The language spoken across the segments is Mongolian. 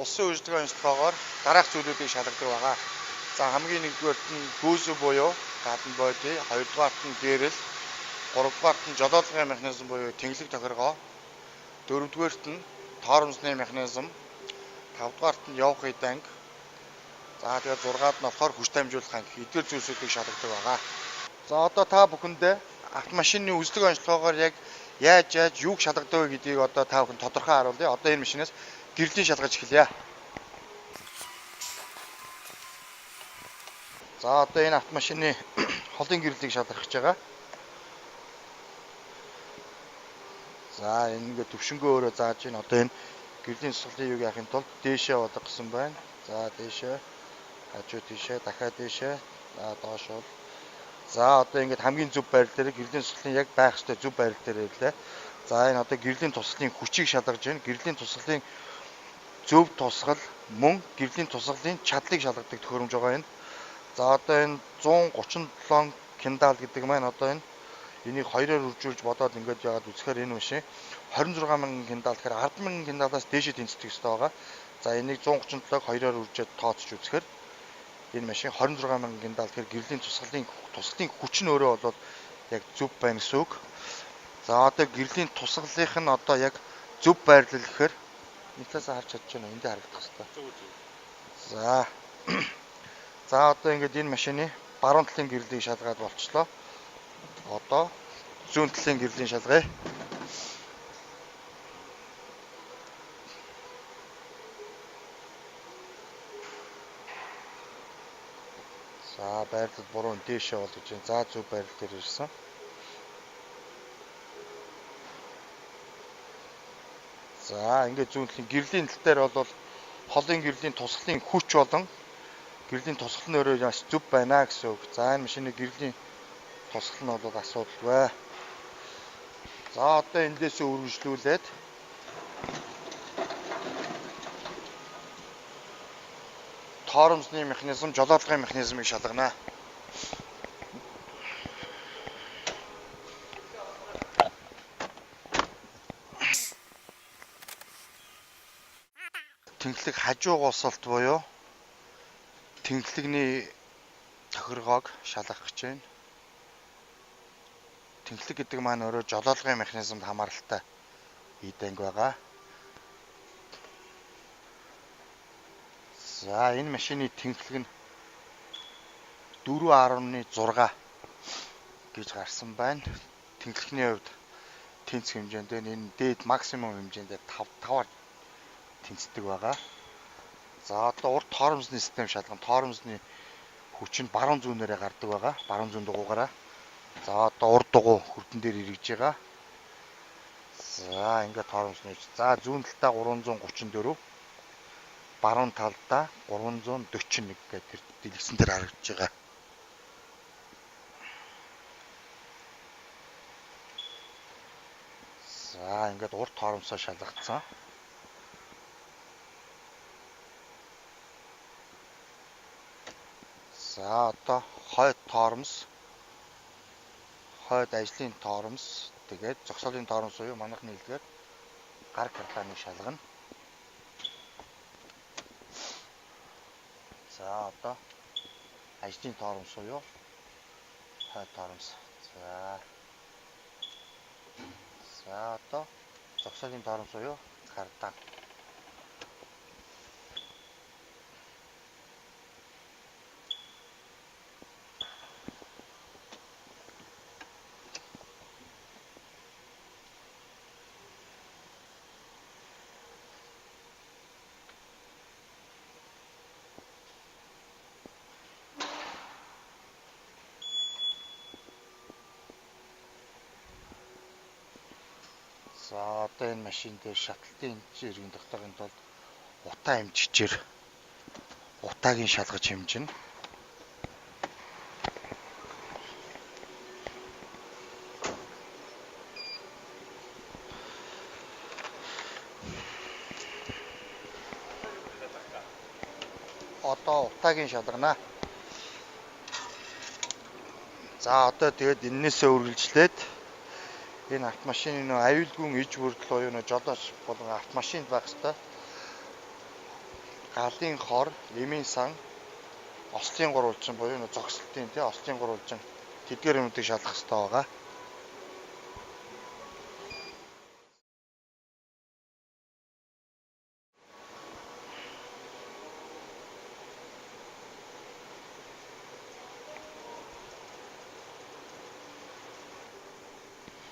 улсын үйлдвэрийн онцлогоогоор дараах зүйлүүдийг шалгадаг байгаа. За хамгийн нэгдүгээрт нь гүйсүү буюу гадна боди, хоёрдугаарт нь гэрэл, гуравдугаарт нь жолоодгын механизм буюу тэнглэг тохиргоо, дөрөвдүгээрт нь тоормсны механизм, тавдугаарт нь явахын данг. За тэгээд 6-аад нь болохоор хүч дамжуулах анги эдгээр зүйлсүүдийг шалгадаг байгаа. За одоо та бүхэндээ автомашины үзлэг онцлогоогоор яг яаж юуг шалгадаг вэ гэдгийг одоо та бүхэн тодорхой харуулъя. Одоо энэ машинаас гэрлийн шалгаж эхэлье. За одоо энэ автомашины холын гэрлийг шалгах гэж байгаа. За энэ ингээд төвшнгөө өөрөө зааж байна. Одоо энэ гэрлийн цэцгэлийг юу яахын тулд дээшээ болгох гэсэн байна. За дээшээ, хажуу тийшээ, дахиад дээшээ, за доош бол. За одоо ингээд хамгийн зөв байрал дээр гэрлийн цэцгэлийг яг байх ёстой зөв байрал дээр ирлээ. За энэ одоо гэрлийн тусгалын хүчийг шалгаж байна. Гэрлийн тусгалын зөв тусгал мөн гэрлийн тусгалын чадлыг шалгадаг төхөөрөмж байгаа энэ. За одоо энэ 137 киндал гэдэг маань одоо энийг хоёроор үржүүлж бодоод ингээд яагаад үзэхээр энэ машин 26000 киндал тэгэхээр 10000 киндалаас дээшээ тэнцдэг ёстой байгаа. За энийг 137-г хоёроор үржээд тооцож үзэхээр энэ машин 26000 киндал тэгэхээр гэрлийн тусгалын хүч нь өөрөө бол яг зөв байна гэсэн үг. За одоо гэрлийн тусгалынх нь одоо яг зөв байрлал гэхээр энэ талаас харж чадж байна. Энд дээр харагдах хэрэгтэй. За одоо ингээд энэ машины баруун талын гэрлийг шалгаад болчихлоо. Одоо зүүн талын гэрлийн шалгая. За байрлал буруу дээшээ болгож байна. За зөв байрлал дээр ирсэн. За ингээд зүүн талын гэрлийн тал дээр бол холын гэрлийн тусгалын хүч болон гэрлийн тусгал нь өөрөө маш зөв байна гэсэн үг. За энэ машины гэрлийн тусгал нь бол асуудалгүй. За одоо эндээсээ үргэлжлүүлээд тоормсны механизм, жолоодгын механизмыг шалгана. Тэнхлэг хажуу госолт буюу тэнхлэгний тохиргоог шалгах гэж байна. Тэнхлэг гэдэг маань өөрөө жолоодгын механизмд хамааралтай ийдэнг байгаа. За энэ машины тэнхлэг нь 4.6 гэж гарсан байна. Тэнхлэгний хувьд тэнцэх хэмжээнд энэ дээд максимум хэмжээнд 5-аар тэнцдэг байгаа. За одоо урд тоормсны систем шалган тоормсны хүч нь баруун зүүнээрээ гардаг байгаа. Баруун зүүн дугуйгаараа. За одоо урд дугуй хүрдэн дээр эргэж байгаа. За ингээд тоормсны. За зүүн талдаа 334, баруун талдаа 341 гэдэг дэлгэсэн дээр харагдаж байгаа. За ингээд урд тоормсоо шалгацсан. За одоо хойд тоормс, хойд ажлын тоормс, тэгээд зогсоолын тоормс буюу манайхны хэлгээр гар картаныг шалгана. За одоо ажлын тоормс буюу хойд тоормс. За одоо зогсоолын тоормс буюу картан. За одоо энэ машин дээр шаталтын зэргийн тогтоохын тулд утаа хэмжигчээр утаагийн шалгаж хэмжинэ. Одоо утаагийн шалгана. За одоо тэгээд энээсээ үргэлжлээд энэ автомашины аюулгүй иж бүрдэл буюу жолооч болгон автомашинд байх ёстой галын хор, эмийн сан, ослын гурвалжин буюу нөө зогсолтын тий ослын гурвалжин тэдгээр юмнуудыг шалгах хэрэгтэй байгаа.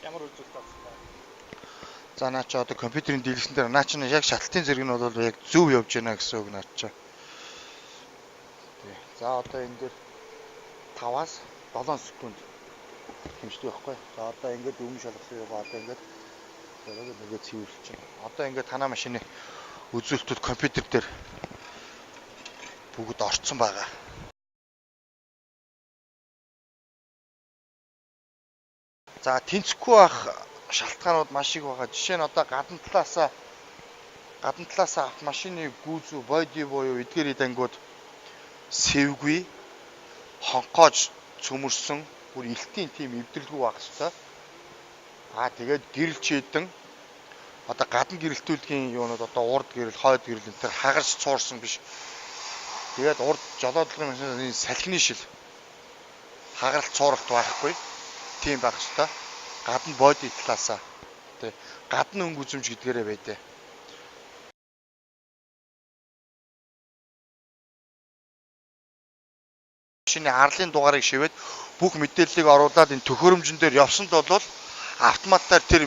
Ямар үзүүлэлт авсан? За наа чи одоо компьютерийн дийлгсэн дээр наа чи яг шатлалтын зэрэг нь бол яг зөв явж байна гэсэн үг наа чи. За одоо энэ дээр 5-аас 7 секунд хэмждэг байхгүй. За одоо ингээд өмнө шалгасан юугаа одоо ингээд ингээд цэвэрлэж байна. Одоо ингээд танаа машины үзүүлэлтүүд компьютер дээр бүгд орцсон байгаа. За тэнцэхгүй байх шалтгаанууд маш их байгаа. Жишээ нь одоо гадна талаасаа автомашины гүйцүү боди буюу эдгээр дангууд сэвгүй хонхоож цөмөрсөн бүр элтийн тим эвдэрлгүй байх хэвээр. Тэгээд гэрэл чийдэн одоо гадна гэрэлтүүлгийн юунууд одоо урд гэрэл, хойд гэрэл энэ төр хагарч цуурсан биш. Тэгээд урд жолоодлогын машины салхины шил хагарч цууралт байхгүй. Тийм байх хэвээр. Гадна боди талаасаа тий гадна өнгө үзэмж гэдгээрээ байдэ. Машины арлын дугаарыг шивээд бүх мэдээллийг оруулаад энэ төхөөрөмжн дээр явсанд бол автоматтар тэр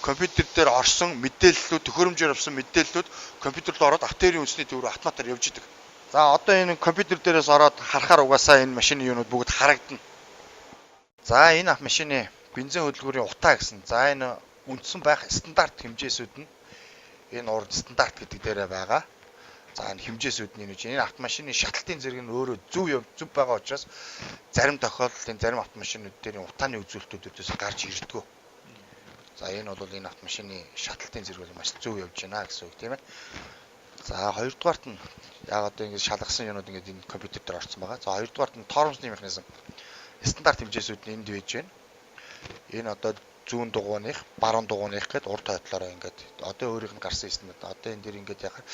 компьютер дээр орсон мэдээллүүд төхөөрөмжөөр авсан мэдээллүүд компьютерлд ороод авторын үндэсний төв рүү автоматтар явж идэг. За одоо энэ компьютер дээрээс ороод харахаар угаасаа энэ машины юунууд бүгд харагдана. За энэ автомашины бензин хөдөлгүүрийн утаа гэсэн. За энэ үндсэн байх стандарт хэмжээсүүд нь энэ урд стандарт гэдэг дээрээ байгаа. За энэ хэмжээсүүд нь энэ автомашины шатлалтын зэрэг нь өөрөө зөв байгаа учраас зарим тохиолдолд энэ зарим автомашинууд дээр утааны үзүүлэлтүүдээс гарч ирдэггүй. За энэ бол энэ автомашины шатлалтын зэрэг бол маш зөв явж байна гэсэн үг тийм ээ. За хоёрдугаарт нь яг одоо ингэ шалгасан юмуд ингэ энэ компьютер дээр орсон байгаа. За хоёрдугаарт нь тоормсны механизм стандарт хэмжээсүүд нь энд байж байна. Энэ одоо зүүн дугууных, баруун дугууных гээд урд хойтлороо ингээд одоо өөрийнх нь гарсан стандарт. Одоо энэ дээр ингээд яхаар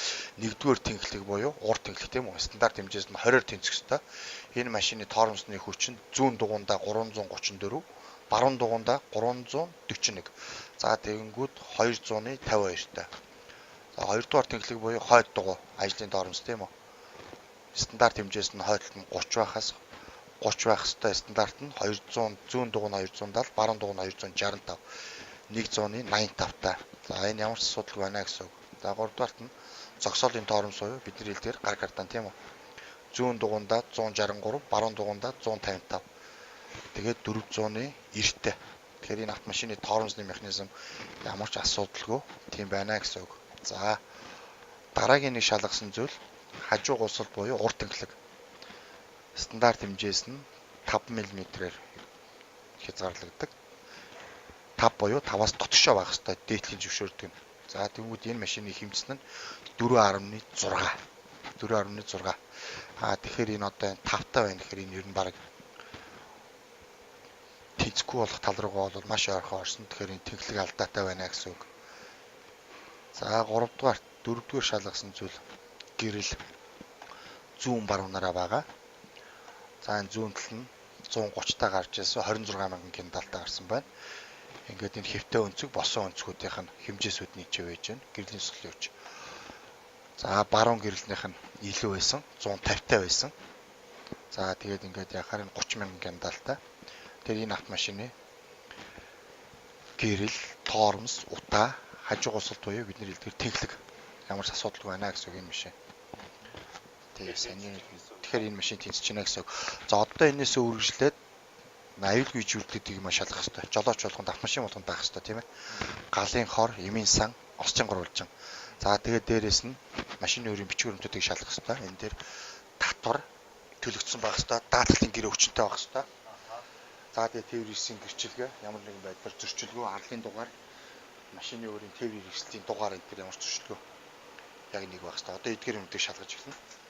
нэгдүгээр тэнхлэг буюу урд тэнхлэг тийм үү? Стандарт хэмжээс нь 20-оор тэнцэх ёстой. Энэ машины тоормсны хүч нь зүүн дугуйндаа 334, баруун дугуйндаа 341. За тэгэнгүүт 252-тай. За хоёрдугаар тэнхлэг буюу хойд дугуй ажлын тоормс тийм үү? Стандарт хэмжээс нь хойдолд нь 30 байхаас 30 байх хэвээр стандарт нь 200 зүүн дугуй нь 270, баруун дугуй нь 265, 185-тай. За энэ ямар ч асуудал байна гэсэн үг. За 3-дугаарт нь зогсоолын тоормс буюу бидний хэлдгээр гар кардан тийм үү. Зүүн дугуйндаа 163, баруун дугуйндаа 155. Тэгээд 490-тэй. Тэгэхээр энэ автомашины тоормсны механизм ямар ч асуудалгүй тийм байна гэсэн үг. За дараагийн нэг шалгасан зүйл хажуу гусал буюу урд тэнхлэг. Стандарт хэмжээс нь 5 мм-ээр хязгаарлагддаг. 5 буюу 5-аас дотгошоо байх хэвээр дээдлийн зөвшөөрдөг. За тэгвэл энэ машины хэмжсэн нь 4.6. 4.6. Тэгэхээр энэ одоо 5-тай байна гэхээр энэ ер нь баг тэнцэхгүй болох тал руугаа бол маш ойрхон орсон. Тэгэхээр энэ тэнхлэг алдаатай байна гэсэн үг. За 3-дугаар, 4-дугаар шалгасан зүйл гэрэл зүүн баруунаараа байгаа. За энэ зүүн тал нь 130-таа гарч ирсэн 26 мянган киндалтай гарсан байна. Ингээд энэ хэвтэй өнцөг босон өнцгүүдийнх нь хэмжээсүүд нь ичээ байж байна. Гэрлийн суслын хүч. За баруун гэрэлнийх нь илүү байсан 150-таа байсан. За тэгээд ингээд яхаар энэ 30 мянган киндалтай. Тэр энэ автомашины гэрэл, тоормс, утаа, хажуу гусалт буюу бидний хэлдгээр тэнхлэг ямар ч асуудалгүй байна гэсэн үг юм шиг. Тэгэхээр энэ машин тэнцэж байна гэсэн үг. За одоо энээсээ үргэлжлээд аюулгүй зүйлүүдийг маш шалгах хэрэгтэй. Жолооч болгонд автомашин болгонд байх хэрэгтэй тийм ээ. Галын хор, эмийн сан, осчин гурвалжин. За тэгээд дээрэс нь машины өөрийн бичиг баримтуудыг шалгах хэрэгтэй. Энэ дээр татвар төлөгдсөн байх хэрэгтэй. Даатгалын гэрээ хүчтэй байх хэрэгтэй. За тэгээд тээврийн гэрчилгээ ямар нэгэн байдлаар зөрчилгөө, арлын дугаар, машины өөрийн тээврийн хэрэгслийн дугаар энэ төр ямар ч зөрчилгөө яг нэг байх хэрэгтэй. Одоо эдгээр юмнуудыг шалгаж эхэлнэ.